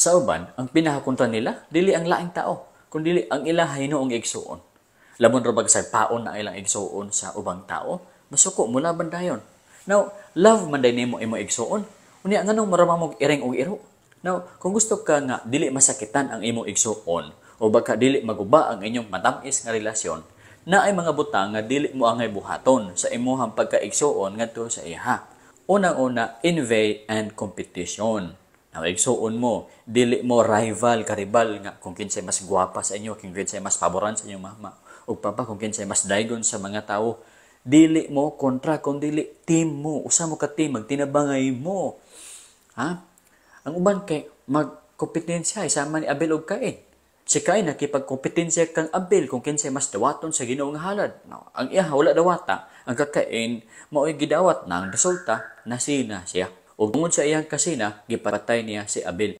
Sa uban, ang pinakakontra nila, dili ang laing tao, kundi ang ilang hinuong igsuon. Labon ra bag sa paon na ilang igsuon sa ubang tao, masuko mula bandayon. Now, love man day nimo imo igsuon. Unya nganong maramang mo iring og iro? Now, kung gusto ka nga dili masakitan ang imo igsuon o baka dili maguba ang inyong matamis nga relasyon, na ay mga butang nga dili mo angay buhaton sa imuhang pagkaigsuon ngadto sa iha. Unang-una, envy and competition. Ang igsuon mo, dili mo rival, karibal nga kung kinsay mas gwapa sa inyo, kung kinsay mas paboran sa inyong mama, o papa kung kinsay mas daygon sa mga tao. Dili mo kontra, kung dili team mo. Usa mo ka team, magtinabangay mo. Ha? Ang uban kay magkompetensya, isama ni Abel og Cain. Si Cain nakipagkompetensya kang Abel kung kinsay mas dawaton sa Ginoo nga halad. No, ang iya wala dawata, ang kakain mao'y gidawat na ang resulta nasina siya. Ug tungod sa iyang kasina, gipatay niya si Abel.